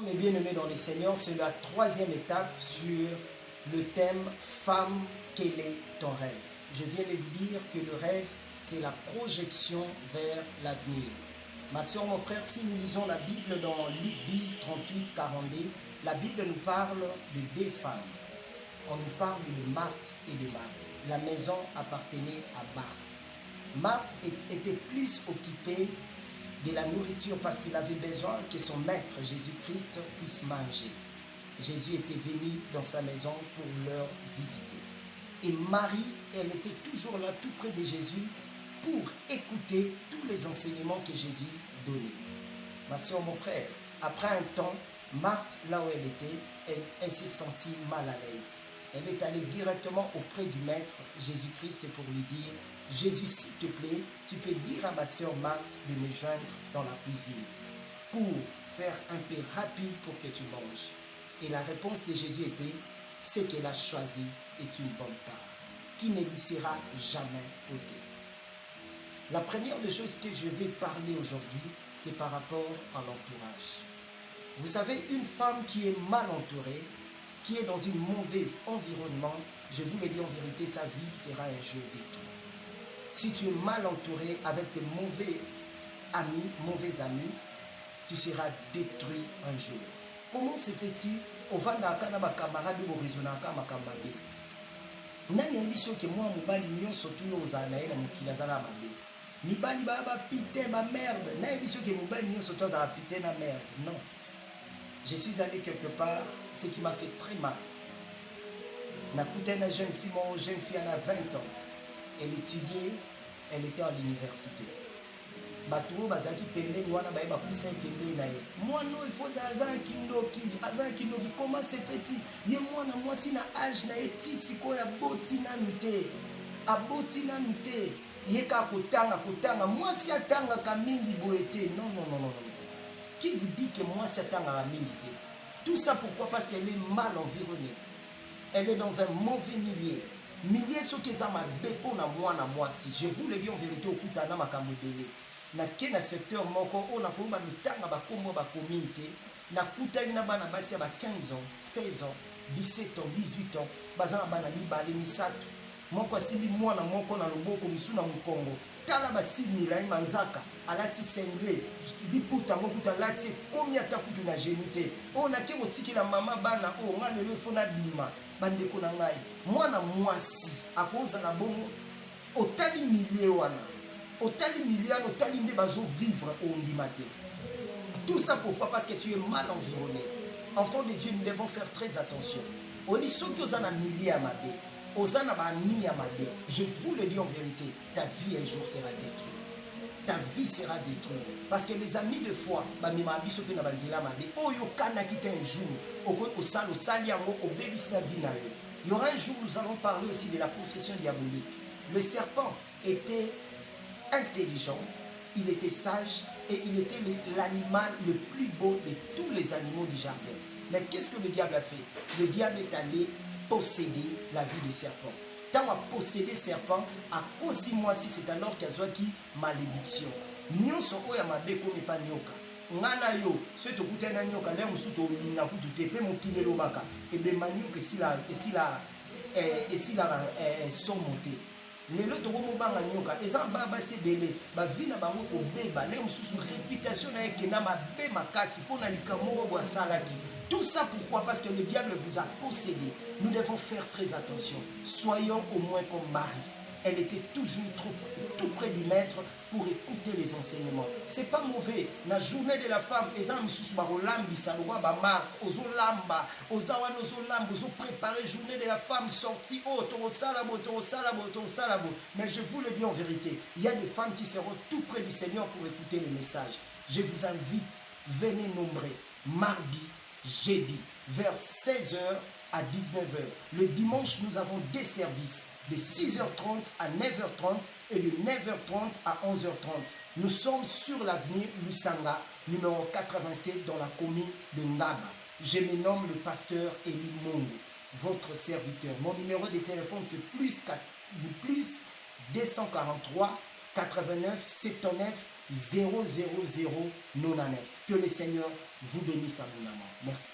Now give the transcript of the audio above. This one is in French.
mes bien-aimés dans le Seigneur, c'est la troisième étape sur le thème « Femme, quel est ton rêve ?» Je viens de vous dire que le rêve, c'est la projection vers l'avenir. Ma soeur, mon frère, si nous lisons la Bible dans Luc 10, 38, 42, la Bible nous parle de deux femmes. On nous parle de Marthe et de Marie. La maison appartenait à Marthe. Marthe était plus occupée de la nourriture parce qu'il avait besoin que son maître Jésus-Christ puisse manger. Jésus était venu dans sa maison pour leur visiter. Et Marie, elle était toujours là tout près de Jésus pour écouter tous les enseignements que Jésus donnait. Ma soeur, mon frère, après un temps, Marthe, là où elle était, elle s'est sentie mal à l'aise. Elle est allée directement auprès du maître Jésus-Christ pour lui dire « Jésus, s'il te plaît, tu peux dire à ma soeur Marthe de me joindre dans la cuisine pour faire un peu rapide pour que tu manges. » Et la réponse de Jésus était « Ce qu'elle a choisi est une bonne part, qui ne lui sera jamais ôtée. » La première des choses que je vais parler aujourd'hui, c'est par rapport à l'entourage. Vous savez, une femme qui est mal entourée, qui est dans un mauvais environnement, je vous le dis en vérité, sa vie sera un jeu détruit. Si tu es mal entouré avec de mauvais amis, tu seras détruit un jour. Comment se fait-il au vandaka na bacamarade borizonaka makambabe? Nani ayebi ke mwa mobali nyonso tuna ozala na ye na mokili azala mabe? Mibali baya bapite bamerde. Nayebi ke mobali nyonso to azala pite na merde? Non. Je suis allé quelque part, ce qui m'a fait très mal. Nakuta une jeune fille, elle a 20 ans. Elle étudiait, elle était à l'université. Batouo bazaki pembeni wana baye bakusa pembeni na ye. Mwana il faut azan kindoki, comment se fait-il? Ye mwana mwasi na âge na ye ti sikoya boti nanu te. Aboti nanu te. Ye ka kotanga, mwasi atangaka mingi boye te. Non. Qui vous dit que moi c'est un milité? Tout ça pourquoi? Parce qu'elle est mal environnée. Elle est dans un mauvais milieu. Milieu ce que ça m'a bépo na moi si. Je vous le dis en vérité au kutana makamodele. Na kena secteur moko on a komba mitanga ba kombo ba communauté. Na kutani na bana basi ya ba 15 ans, 16 ans, 17 ans, 18 ans, bazana bana mibale misato. Moko asili mwana moko na loboko misuna mukongo. Tala basi milai manzaka alati sengle biputa mokuta lati komi atakutu na genité. On a ke motiki la mama bana o nga lelo fona bima bandeko na ngai. Mwana mwasi akoza na bongo otali milieu wana. Otali milieu otali mbe bazo vivre au ndimate. Tout ça pourquoi? Parce que tu es mal environné. Enfant de Dieu, nous devons faire très attention. On dit ceux qui ont un milieu à mabe. Je vous le dis en vérité, ta vie un jour sera détruite. Ta vie sera détruite. Parce que les amis de foi, il y aura un jour où nous allons parler aussi de la possession diabolique. Le serpent était intelligent, il était sage et il était l'animal le plus beau de tous les animaux du jardin. Mais qu'est-ce que le diable a fait? Le diable est allé posséder la vie des serpents. Tant à posséder serpent, à cause moi si c'est alors qu'il y a qui malédiction. Nyonso oya mabeko n'est pas nyoka. Ngana yo, ce to kutana nyoka le musuto minga kutu tepe mokine lobaka. Et be manyoka si la sont montés. Lelo to mobanga nyoka eza baba se belé ba vina bango ko beba le mususu réputation na ekena mabe makasi pona likamo bo salaki. Tout ça pourquoi? Parce que le diable vous a possédé. Nous devons faire très attention. Soyons au moins comme Marie. Elle était toujours tout près du maître pour écouter les enseignements. C'est pas mauvais. La journée de la femme, les gens se préparer journée de la femme sortie. Mais je vous le dis en vérité, il y a des femmes qui seront tout près du Seigneur pour écouter les messages. Je vous invite, venez nombreux, mardi, jeudi, vers 16h à 19h. Le dimanche, nous avons des services de 6h30 à 9h30 et de 9h30 à 11h30. Nous sommes sur l'avenue Lusanga, numéro 87 dans la commune de Ngaba. Je me nomme le pasteur Élie Mongo, votre serviteur. Mon numéro de téléphone c'est plus 243 89 79 00099. Que le Seigneur vous bénisse abondamment. Merci.